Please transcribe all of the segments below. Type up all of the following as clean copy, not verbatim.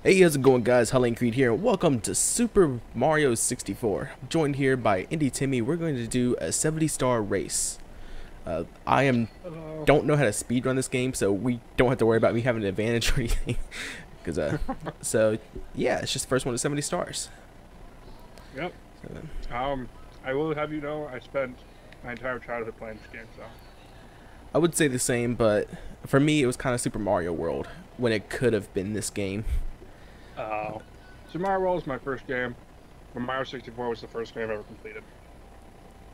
Hey, how's it going, guys? Howling Creed here. Welcome to Super Mario 64. I'm joined here by Indy Timmy. We're going to do a 70-star race. Don't know how to speedrun this game, so we don't have to worry about me having an advantage or anything. So yeah, it's just the first one to 70 stars. Yep. So, I will have you know, I spent my entire childhood playing this game, so. I would say the same, but for me, it was kind of Super Mario World when it could have been this game. Super Mario World was my first game, but Mario 64 was the first game I ever completed.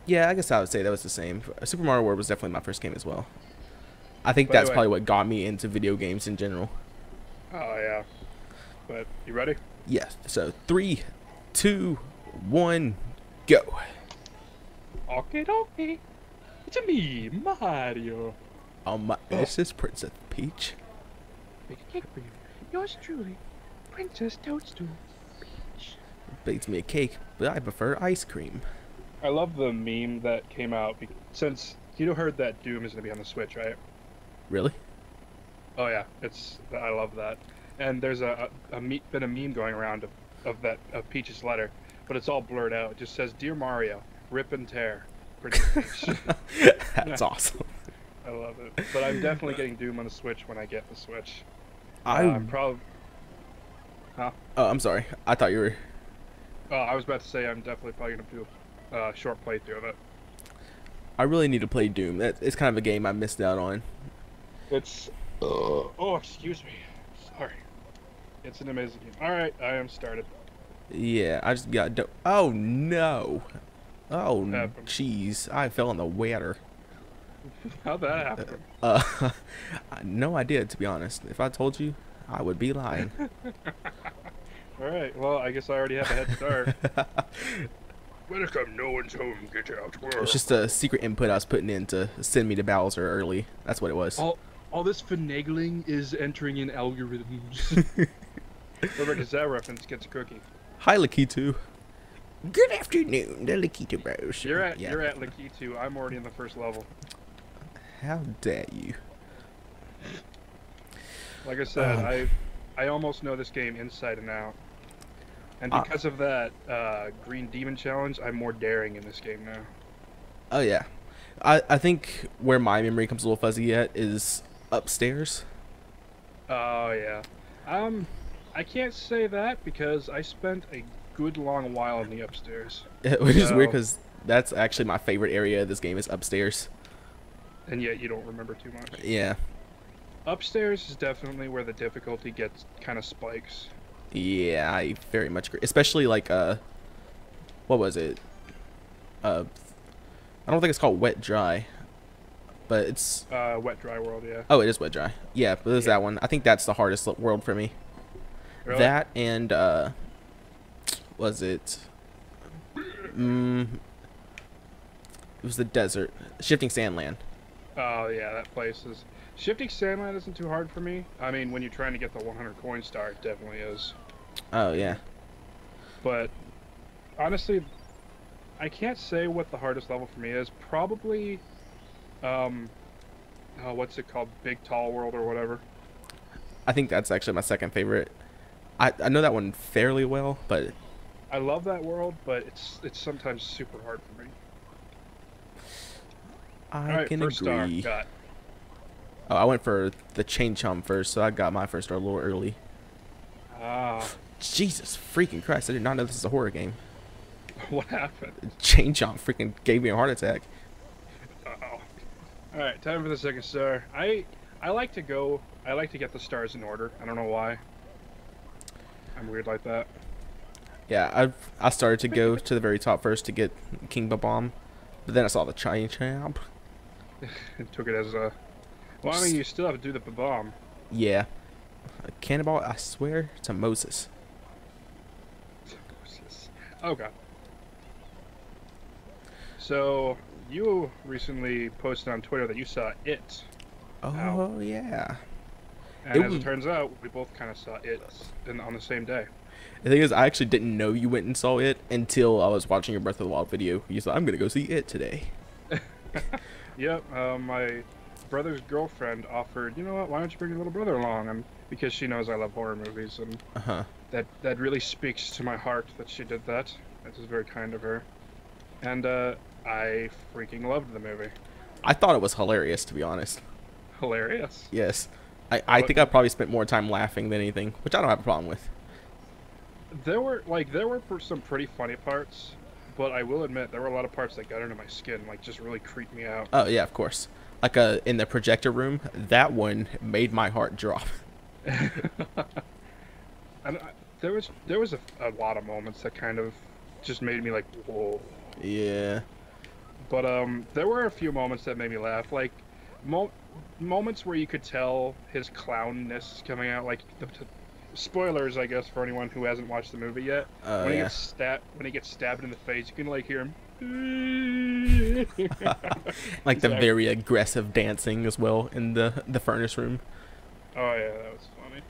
Yeah, I guess I would say that was the same. Super Mario World was definitely my first game as well. I think By the that's way- probably what got me into video games in general. Oh, yeah. But, you ready? Yes. So 3, 2, 1, go. Okay, dokie. It's me, Mario. This is Princess Peach. Make a cake for you. Yours truly, Princess Toadstool Peach. Bakes me a cake, but I prefer ice cream. I love the meme that came out since you heard that Doom is going to be on the Switch, right? Really? Oh yeah, I love that. And there's been a meme going around of Peach's letter, but it's all blurred out. It just says, "Dear Mario, rip and tear." Pretty Peach. That's awesome. I love it. But I'm definitely getting Doom on the Switch when I get the Switch. I'm I'm probably. Huh? Oh, I'm sorry. I thought you were. Oh, I was about to say I'm definitely probably gonna do a short playthrough of it. I really need to play Doom. It's kind of a game I missed out on. It's. Oh, excuse me. Sorry. It's an amazing game. All right, I am started. Yeah, I just got. Oh no. Oh Happened? jeez, I fell in the water. How'd that happen? No idea, to be honest. If I told you, I would be lying. All right. Well, I guess I already have a head start. Welcome, no one's home. Get out. It's just a secret input I was putting in to send me to Bowser early. That's what it was. All this finagling is entering in algorithms. Whoever gets that reference gets a cookie. Hi, Lakitu. Good afternoon, the Lakitu Bros. You're at Lakitu. I'm already in the first level. How dare you? Like I said, I almost know this game inside and out. And because of that Green Demon Challenge, I'm more daring in this game now. Oh yeah, I think where my memory comes a little fuzzy yet is upstairs. Oh yeah. I can't say that because I spent a good long while in the upstairs. Which is weird because that's actually my favorite area of this game is upstairs. And yet you don't remember too much. Yeah. Upstairs is definitely where the difficulty gets kind of spikes. Yeah, I very much agree. Especially like what was it? I don't think it's called Wet Dry, but it's Wet Dry World, yeah. oh, it is Wet Dry. Yeah, but there's that one. I think that's the hardest world for me. Really? That and was it? It was the desert, Shifting Sandland. Oh yeah, that place is. Shifting Sandland isn't too hard for me. I mean, when you're trying to get the 100 coin star, it definitely is. Oh yeah. But honestly, I can't say what the hardest level for me is. Probably, oh, what's it called? Big Tall World or whatever. I think that's actually my second favorite. I know that one fairly well, but I love that world, but it's sometimes super hard for me. I can first star, agree. got. Oh, I went for the Chain Chomp first, so I got my first star a little early. Ah, Jesus freaking Christ! I did not know this is a horror game. what happened? Chain Chomp freaking gave me a heart attack. Uh-oh. All right, time for the second star. I like to get the stars in order. I don't know why. I'm weird like that. Yeah, I started to go to the very top first to get King Bomb, but then I saw the Chain Chomp. Took it as a. Well, I mean, you still have to do the bomb. Yeah, a cannonball. I swear to Moses. Oh god. So you recently posted on Twitter that you saw It, Oh yeah. and as it turns out, we both kind of saw It on the same day. The thing is, I actually didn't know you went and saw it until I was watching your Breath of the Wild video. You said, "I'm gonna go see it today." Yep. My brother's girlfriend offered, you know what, why don't you bring your little brother along? And because she knows I love horror movies, and Uh-huh. that really speaks to my heart that she did that. That was very kind of her. And I freaking loved the movie. I thought it was hilarious, to be honest. Hilarious. Yes. I think I probably spent more time laughing than anything, which I don't have a problem with. There were some pretty funny parts, but I will admit there were a lot of parts that got under my skin, like just really creeped me out. Oh, yeah, of course. Like in the projector room, that one made my heart drop. And there was a lot of moments that kind of just made me like, whoa. Yeah. But there were a few moments that made me laugh, like moments where you could tell his clownness coming out. Like spoilers, I guess, for anyone who hasn't watched the movie yet. Oh, When he yeah. gets stabbed in the face, you can like hear him. Like the Exactly. very aggressive dancing as well in the furnace room. Oh yeah, that was funny.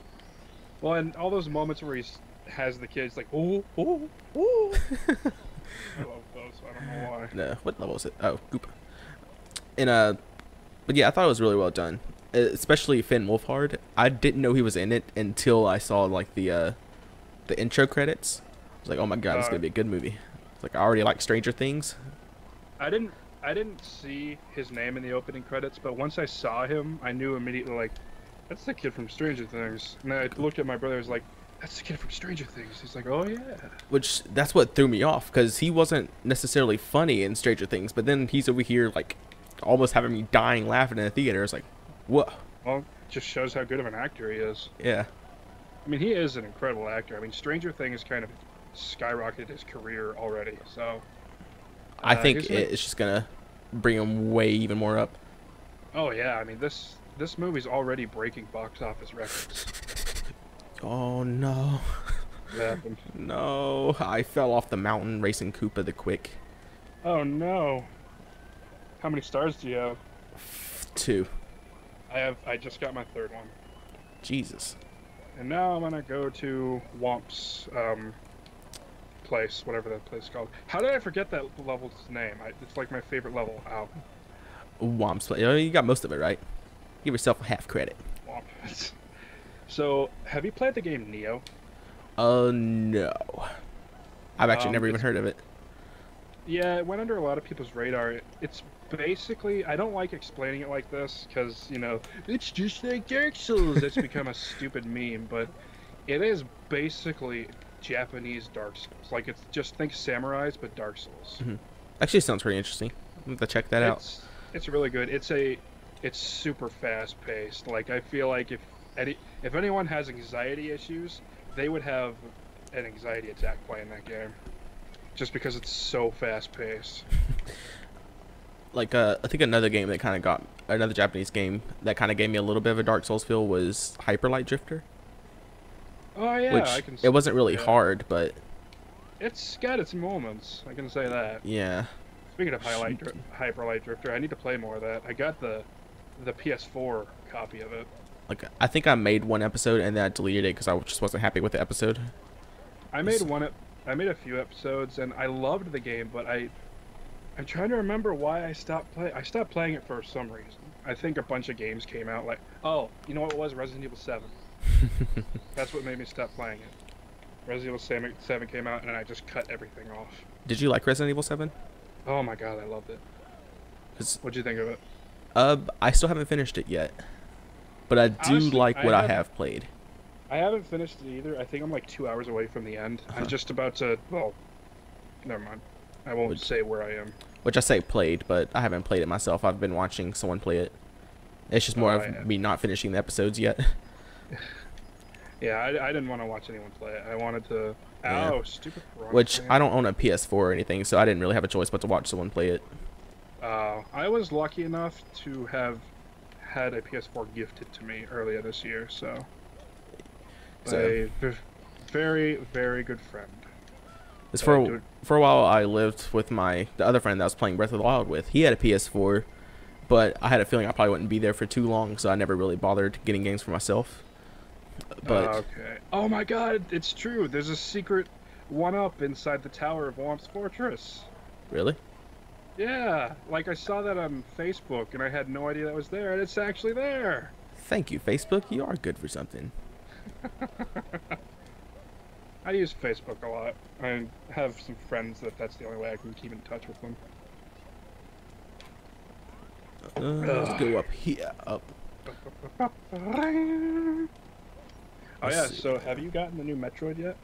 Well, and all those moments where he has the kids like, oh, oh, oh. I love those. I don't know why. No, what level is it? Oh, Goop. And but yeah, I thought it was really well done. Especially Finn Wolfhard. I didn't know he was in it until I saw like the intro credits. I was like, oh my god, this is gonna be a good movie. It's like I already like Stranger Things. I didn't see his name in the opening credits, but once I saw him, I knew immediately, like, that's the kid from Stranger Things. And then I looked at my brother, I was like, that's the kid from Stranger Things. He's like, oh yeah. Which that's what threw me off because he wasn't necessarily funny in Stranger Things, but then he's over here like almost having me dying laughing in the theater. It's like, whoa. Well, just shows how good of an actor he is. Yeah. I mean, he is an incredible actor. I mean, Stranger Things kind of skyrocketed his career already, so. I think he's like- it's just gonna bring him way even more up. Oh yeah, I mean, this movie's already breaking box office records. Oh no. What happened? No. I fell off the mountain racing Koopa the Quick. Oh no. How many stars do you have? 2. I just got my third one. Jesus. And now I'm gonna go to Womp's place, whatever that place is called. How did I forget that level's name? It's like my favorite level. Ow. Womps. You got most of it right. Give yourself a half credit. Womp. So, have you played the game Neo? No. I've actually never even it's- heard of it. Yeah, it went under a lot of people's radar. It's basically, I don't like explaining it like this because, you know, it's just like Dark Souls. It's become a stupid meme, but it is basically Japanese Dark Souls. Like, it's just think Samurais, but Dark Souls. Actually, sounds pretty interesting. I'm gonna have to check that out. It's really good. It's super fast paced. Like, I feel like if anyone has anxiety issues, they would have an anxiety attack playing that game. Just because it's so fast paced. Like, I think another game that kind of got another Japanese game that kind of gave me a little bit of a Dark Souls feel was Hyper Light Drifter, Oh yeah, which I can. it wasn't really yeah. hard, but It's got its moments. I can say that. yeah. Speaking of Hyper Light Drifter, I need to play more of that. I got the PS4 copy of it. Like, I think I made one episode and then I deleted it because I just wasn't happy with the episode. I made a few episodes and I loved the game, but I'm trying to remember why I stopped playing. I stopped playing it for some reason. I think a bunch of games came out. Like, oh, you know what it was? Resident Evil 7. That's what made me stop playing it. Resident Evil 7 came out and I just cut everything off. Did you like Resident Evil 7? Oh my god, I loved it. What'd you think of it? I still haven't finished it yet, but I do Honestly, like what I have- have played. I haven't finished it either. I think I'm like 2 hours away from the end. I'm just about to. Well, never mind. I won't say where I am. Which I say played, but I haven't played it myself. I've been watching someone play it. It's just more Oh, of yeah. me not finishing the episodes yet. Yeah, I didn't want to watch anyone play it. I wanted to. Yeah. Oh, stupid. wrong Which thing. I don't own a PS4 or anything, so I didn't really have a choice but to watch someone play it. I was lucky enough to have had a PS4 gifted to me earlier this year, so. So- A very, very good friend. It's do it. for a while I lived with the other friend that I was playing Breath of the Wild with. He had a PS4, but I had a feeling I probably wouldn't be there for too long, so I never really bothered getting games for myself. But Okay. Oh my god, it's true. There's a secret 1-up inside the tower of Womp's Fortress. really, Yeah, like I saw that on Facebook and I had no idea that was there, and it's actually there. Thank you, Facebook. You are good for something. I use Facebook a lot. I have some friends that's the only way I can keep in touch with them. Let's go up here. Up. Oh Let's yeah, see. so have you gotten the new Metroid yet?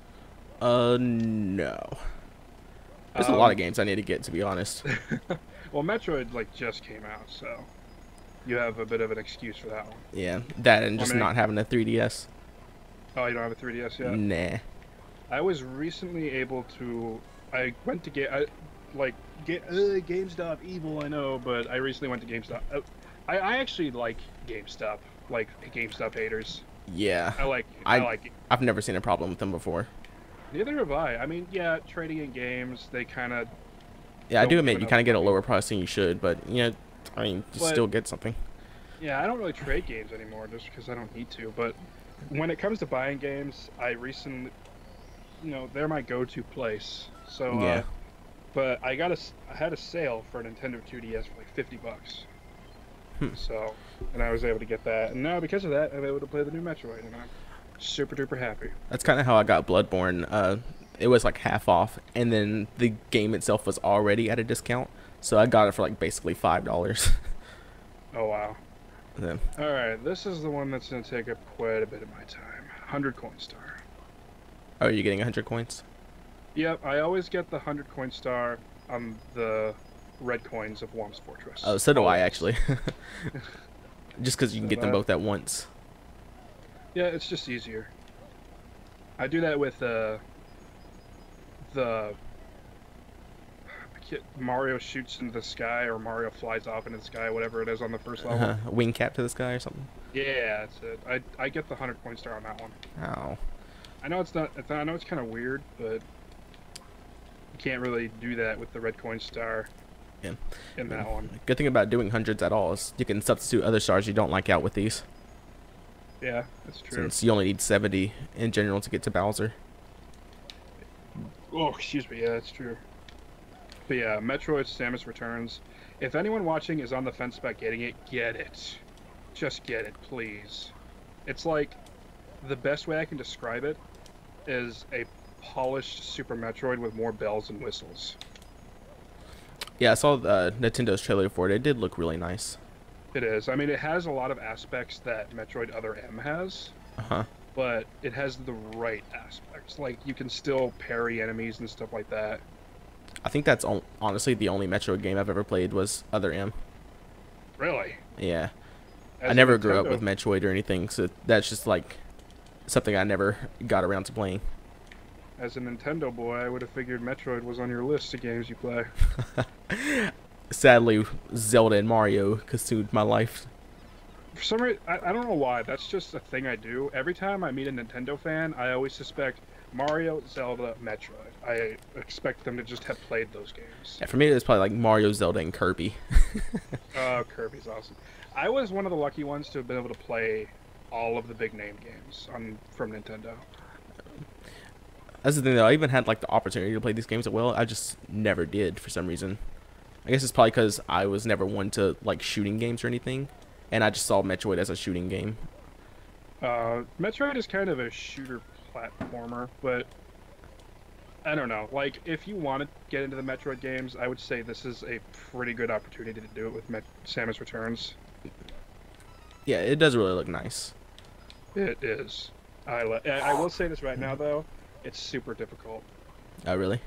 No. There's a lot of games I need to get, to be honest. Well, Metroid like just came out, so you have a bit of an excuse for that one. Yeah, that and I just mean- not having a 3DS. Oh, you don't have a 3DS yet? Nah. I was recently able to. I went to GameStop evil, I know, but I recently went to GameStop. I actually like GameStop, like GameStop haters. Yeah. I like it. I've never seen a problem with them before. Neither have I. I mean, yeah, trading in games, they kind of. Yeah, I Don't do give admit you enough kind of get a money. lower price than you should, but you know, I mean, you But- still get something. Yeah, I don't really trade games anymore just because I don't need to. But when it comes to buying games, I recently, they're my go-to place. So Yeah. But I had a sale for a Nintendo 2DS for like $50. So, and I was able to get that, and now because of that, I'm able to play the new Metroid, and I'm super duper happy. That's kind of how I got Bloodborne. It was like half off, and then the game itself was already at a discount, so I got it for like basically $5. Oh wow! Yeah. All right, this is the one that's gonna take up quite a bit of my time. 100 coin star. Oh, are you getting 100 coins? Yep, I always get the 100 coin star on the red coins of Whomp's Fortress. Oh, so do I Always. actually. Just because you can So get them that- both at once. Yeah, it's just easier. I do that with Mario shoots into the sky, or Mario flies off into the sky, whatever it is on the first level. Wing cap to the sky or something. Yeah, that's it. I get the 100 coin star on that one. Oh. I know it's not. I know it's kind of weird, but you can't really do that with the red coin star. Yeah. In that one. Good thing about doing hundreds at all is you can substitute other stars you don't like out with these. Yeah, that's true. Since you only need 70 in general to get to Bowser. Oh, excuse me. Yeah, that's true. But yeah, Metroid Samus Returns. If anyone watching is on the fence about getting it, get it. Just get it, please. It's like the best way I can describe it is a polished Super Metroid with more bells and whistles. Yeah, I saw Nintendo's trailer for it. It did look really nice. It is. I mean, it has a lot of aspects that Metroid Other M has, Uh-huh. but it has the right aspects. Like, you can still parry enemies and stuff like that. I think that's honestly the only Metroid game I've ever played was Other M. Really? Yeah. As I a never grew up Nintendo- with Metroid or anything, so that's just like something I never got around to playing. As a Nintendo boy, I would have figured Metroid was on your list of games you play. Sadly, Zelda and Mario consumed my life. For some reason, I don't know why. That's just a thing I do. Every time I meet a Nintendo fan, I always suspect Mario, Zelda, Metroid. I expect them to just have played those games. Yeah, for me, it was probably like Mario, Zelda, and Kirby. Oh, Kirby's awesome. I was one of the lucky ones to have been able to play all of the big name games from Nintendo. That's the thing, though. I even had like the opportunity to play these games as well. I just never did for some reason. I guess it's probably because I was never one to like shooting games or anything, and I just saw Metroid as a shooting game. Metroid is kind of a shooter platformer, but I don't know. Like, if you want to get into the Metroid games, I would say this is a pretty good opportunity to do it with Samus Returns. Yeah, it does really look nice. It is. I will say this right now, though. It's super difficult. Oh, really?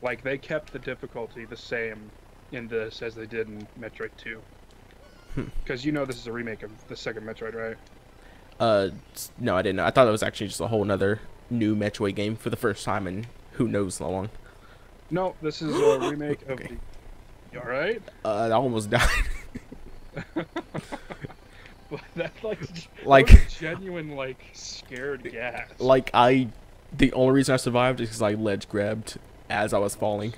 Like, they kept the difficulty the same in this as they did in Metroid 2. Because you know this is a remake of the second Metroid, right? No, I didn't know. I thought it was actually just a whole nother new Metroid game for the first time in who knows how long. No, this is a remake of Okay. the... You alright? I almost died. That's like... Like- that was a genuine, like, scared gas. The only reason I survived is because I ledge grabbed as I was falling.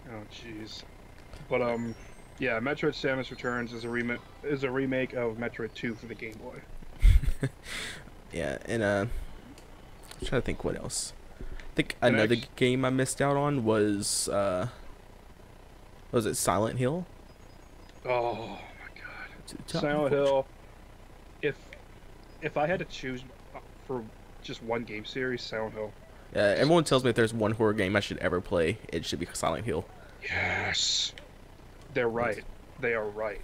Oh, jeez. But, yeah, Metroid Samus Returns is a remake of Metroid 2 for the Game Boy. Yeah, and I'm trying to think what else. I think And another actu- game I missed out on was Was it Silent Hill? Oh my god. To the top, Silent of course. Hill. If if I had to choose for just one game series, Silent Hill. Everyone tells me if there's one horror game I should ever play, it should be Silent Hill. Yes. They're right. They are right.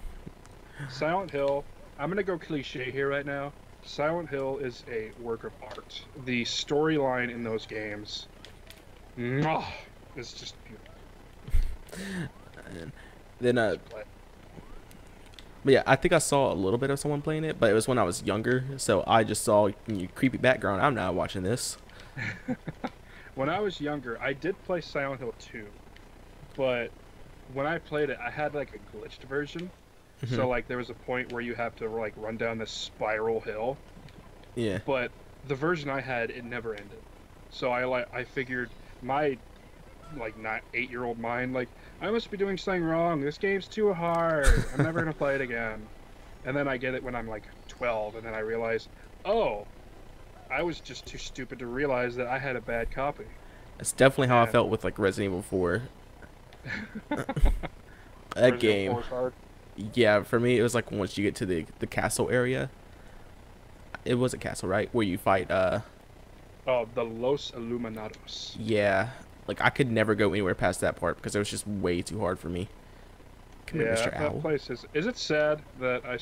Silent Hill. I'm gonna go cliche here right now. Silent Hill is a work of art. The storyline in those games, mwah, is just beautiful. And then but yeah, I think I saw a little bit of someone playing it, but it was when I was younger, so I just saw creepy background. I'm not watching this. When I was younger, I did play Silent Hill 2, but when I played it, I had like a glitched version. So Mhm. like there was a point where you have to like run down this spiral hill, Yeah. but the version I had, it never ended. So I figured my like not 8-year-old mind, like, I must be doing something wrong. This game's too hard. I'm never gonna play it again. And then I get it when I'm like 12, and then I realize, oh, I was just too stupid to realize that I had a bad copy. That's definitely how I Yeah. felt with like Resident Evil 4. That Resident Evil game. 4 is hard. Yeah, for me it was like once you get to the castle area. It was a castle, right? Where you fight Oh, the Los Illuminados. yeah. Like I could never go anywhere past that part because it was just way too hard for me. Come here, Yeah, Mr. that Owl. place is. Is it sad that I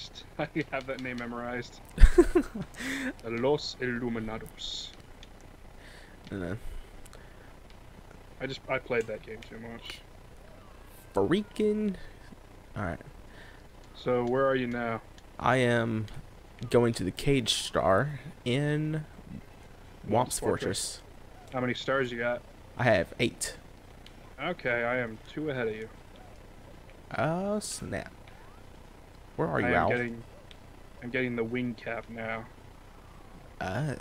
have that name memorized? The Los Illuminados. Uh, I played that game too much. freaking. Alright. So where are you now? I am going to the Cage Star in Womp's Fortress. How many stars you got? I have 8. Okay, I am 2 ahead of you. Oh, snap. Where are you, I am Owl? I'm getting the wing cap now. Oh.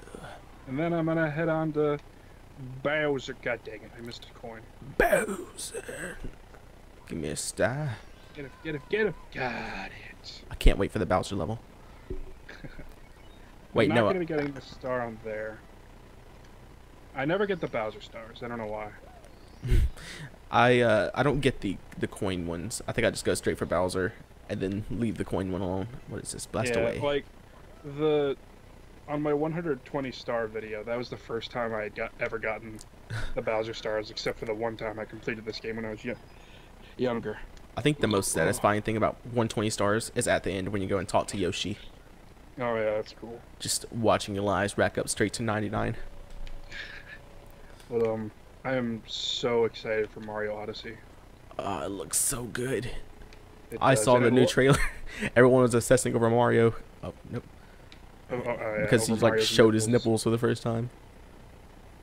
And then I'm gonna head on to Bowser. God dang it, I missed a coin. Bowser. Give me a star. Get him, get him, get him. Got it. I can't wait for the Bowser level. Wait, I'm no. not gonna be getting the star on there. I never get the Bowser stars. I don't know why. I don't get the coin ones. I think I just go straight for Bowser and then leave the coin one alone. What is this? Blast Yeah, away. like on my 120 star video, that was the first time I had ever gotten the Bowser stars, except for the one time I completed this game when I was younger. I think the most satisfying thing about 120 stars is at the end when you go and talk to Yoshi. Oh yeah, that's cool. Just watching your lives rack up straight to 99. But I am so excited for Mario Odyssey. Oh, it looks so good. It I does, saw and the it new lo- trailer. Everyone was obsessing over Mario. Oh, nope. yeah, Because he over like Mario's showed his nipples for the first time.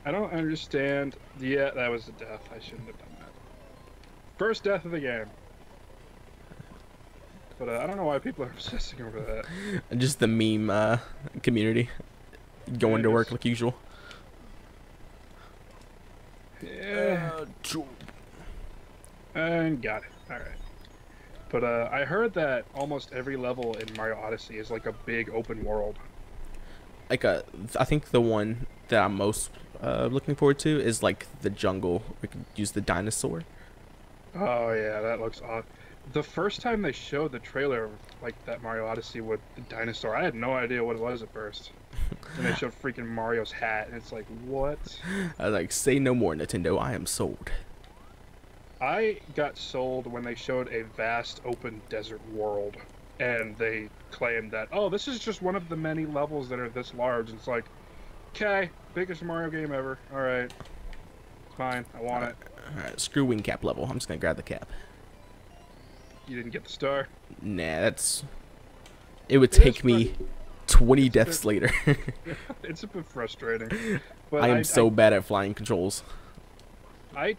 I don't understand. Yeah, that was a death. I shouldn't have done that. First death of the game. But I don't know why people are obsessing over that. And just the meme community. Going Yeah, to work just- like usual. Yeah. And got it. Alright. But I heard that almost every level in Mario Odyssey is like a big open world. Like I think the one that I'm most looking forward to is like the jungle. We could use the dinosaur. Oh yeah, that looks odd. The first time they showed the trailer of like that Mario Odyssey with the dinosaur, I had no idea what it was at first. And they showed freaking Mario's hat, and it's like, what? I was like, say no more, Nintendo. I am sold. I got sold when they showed a vast open desert world, and they claimed that, oh, this is just one of the many levels that are this large. And it's like, okay, biggest Mario game ever. All right, it's fine. I want it. Alright, screw wing cap level. I'm just gonna grab the cap. You didn't get the star. Nah, that's. It would It is take me 20 deaths later. It's a bit frustrating. But I am so bad at flying controls. I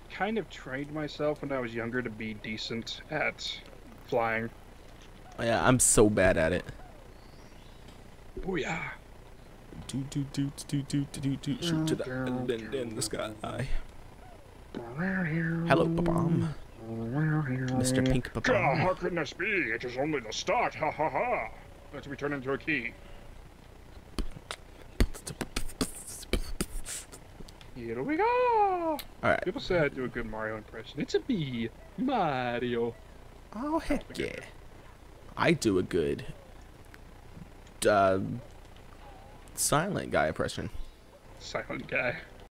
kind of trained myself when I was younger to be decent at flying. Yeah, I'm so bad at it. Booyah! Shoot to the and then in the sky. Hello, Babam. Mr. Pink God, Babam. how can this be? It is only the start. Ha ha ha! Let's be turned into a key. Here we go. All right. People say I do a good Mario impression. It's a me, Mario. Oh heck yeah! I do a good uh, silent guy impression. Silent guy.